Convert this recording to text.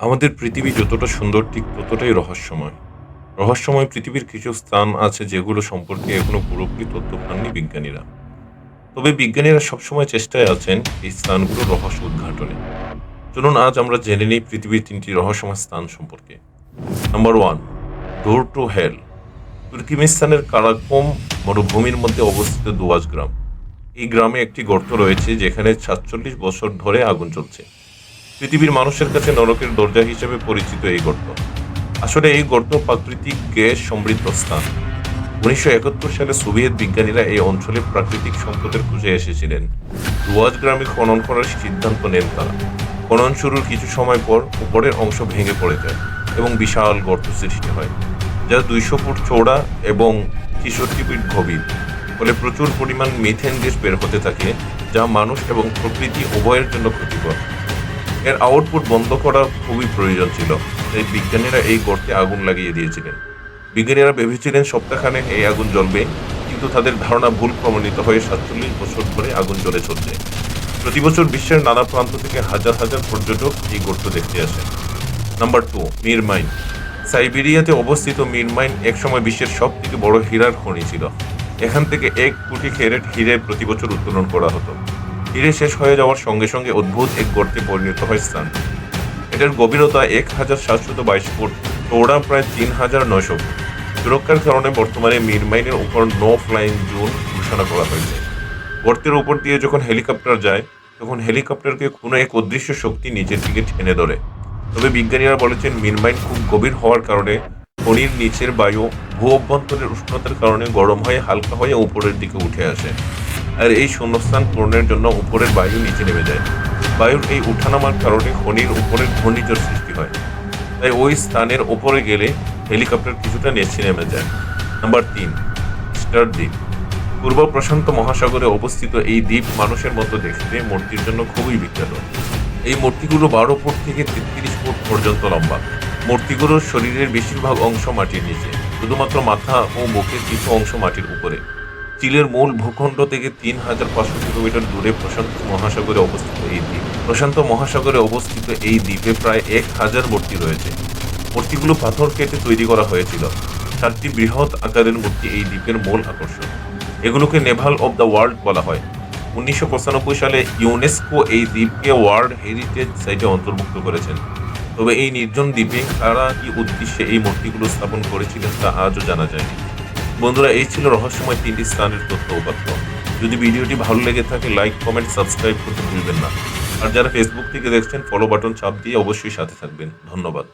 আমাদের পৃথিবী যতটা সুন্দর ঠিক ততটাই রহস্যময়। রহস্যময় পৃথিবীর কিছু স্থান আছে যেগুলো সম্পর্কে এখনো পুরোপুরি তথ্য পাননি বিজ্ঞানীরা। তবে বিজ্ঞানীরা সবসময় চেষ্টায় আছেন এই স্থানগুলোর রহস্য উদ্ঘাটনে। চলুন আজ আমরা জেনে নিই পৃথিবীর ৩টি রহস্যময় স্থান সম্পর্কে। Number 1, door to hell. তুর্কমেনিস্তানের কারাকোম মরুভূমির মধ্যে অবস্থিত দুয়াজ গ্রাম। এই গ্রামে একটি গর্ত রয়েছে যেখানে ৪৭ বছর ধরে আগুন জ্বলছে। পৃথিবীর মানুষের কাছে নরকের দরজা হিসেবে পরিচিত এই গর্ত। আসলে এই গর্ত প্রাকৃতিক গ্যাস সমৃদ্ধ স্থান। ১৯৭১ সালে সোভিয়েত বিজ্ঞানীরা এই অঞ্চলে প্রাকৃতিক সম্পদের খুঁজে এসেছিলেন। ডুয়াজ গ্রামে খনন করার সিদ্ধান্ত নেন তারা। খনন শুরুর কিছু সময় পর উপরের অংশ ভেঙে পড়ে যায় এবং বিশাল গর্ত সৃষ্টি হয়, যা ২০০ ফুট চওড়া এবং ৬৩ ফিট গভীর। ফলে প্রচুর পরিমাণ মিথেন গ্যাস বের হতে থাকে, যা মানুষ এবং প্রকৃতি উভয়ের জন্য ক্ষতিকর। এর আউটপুট বন্ধ করা খুবই প্রয়োজন ছিল, তাই বিজ্ঞানীরা এই গর্তে আগুন লাগিয়ে দিয়েছিলেন। বিজ্ঞানীরা ভেবেছিলেন সপ্তাহখানেক এই আগুন জ্বলবে, কিন্তু তাদের ধারণা ভুল প্রমাণিত হয়ে ৪৭ বছর ধরে আগুন জ্বলে চলছে। প্রতি বছর বিশ্বের নানা প্রান্ত থেকে হাজার হাজার পর্যটক এই গর্ত দেখতে আসেন। Number 2, Mir mine. সাইবেরিয়াতে অবস্থিত মির মাইন একসময় বিশ্বের সব থেকে বড় হীরার খনি ছিল। এখান থেকে ১ কোটি ক্যারেট হিরে প্রতি বছর উত্তোলন করা হতো। হিরে শেষ হয়ে যাওয়ার সঙ্গে সঙ্গে অদ্ভুত এক গর্তে পরিণত হয় স্থানটি। এটার গভীরতা ১,৭২২ ফুট, চওড়া প্রায় ৩,৯০০ ফুট। সুরক্ষার কারণে বর্তমানে মির মাইনের উপর নো ফ্লাইং জোন ঘোষণা করা হয়েছে। গর্তের উপর দিয়ে যখন হেলিকপ্টার যায়, তখন হেলিকপ্টারকে কোনো এক অদৃশ্য শক্তি নিচের দিকে টেনে ধরে। তবে বিজ্ঞানীরা বলেছেন মির মাইন খুব গভীর হওয়ার কারণে খনির নিচের বায়ু ভূ অভ্যন্তরের উষ্ণতার কারণে গরম হয়ে হালকা হয়ে উপরের দিকে উঠে আসে। আর এই শূন্যস্থান পূরণের জন্য উপরের বায়ু নিচে নেমে যায়। বায়ুর এই উঠানামার কারণে খনির উপরে ঘূর্ণিঝড় সৃষ্টি হয়। তাই ওই স্থানের উপরে গেলে হেলিকপ্টার কিছুটা নিচে নেমে যায়। নাম্বার ৩, স্টার দ্বীপ। পূর্ব প্রশান্ত মহাসাগরে অবস্থিত এই দ্বীপ মানুষের মতো দেখতে মূর্তির জন্য খুবই বিখ্যাত। এই মূর্তিগুলো ১২ ফুট থেকে ৩৩ ফুট পর্যন্ত লম্বা। মূর্তিগুলোর শরীরের বেশিরভাগ অংশ মাটির নিচে, শুধুমাত্র মাথা ও মুখের কিছু অংশ মাটির উপরে। চিলের মূল ভূখণ্ড থেকে ৩,৫০০ কিলোমিটার দূরে প্রশান্ত মহাসাগরে অবস্থিত এই দ্বীপ। প্রশান্ত মহাসাগরে অবস্থিত এই দ্বীপে প্রায় ১,০০০ মূর্তি রয়েছে। মূর্তিগুলো পাথর কেটে তৈরি করা হয়েছিল। ৪টি বৃহৎ আকারের মূর্তি এই দ্বীপের মূল আকর্ষণ। এগুলোকে নেভাল অব দ্য ওয়ার্ল্ড বলা হয়। ১৯৯৫ সালে ইউনেস্কো এই দ্বীপকে ওয়ার্ল্ড হেরিটেজ সাইটে অন্তর্ভুক্ত করেছেন। তবে এই নির্জন দ্বীপে কারা কি উদ্দেশ্যে এই মূর্তিগুলো স্থাপন করেছিলেন তা আজও জানা যায়নি। বন্ধুরা, এই ছিল রহস্যময় ৩টি স্থানের তথ্য উপাত্ত। যদি ভিডিওটি ভালো লেগে থাকে লাইক, কমেন্ট, সাবস্ক্রাইব করতে ভুলবেন না। আর যারা ফেসবুক থেকে দেখছেন ফলো বাটন চাপ দিয়ে অবশ্যই সাথে থাকবেন। ধন্যবাদ।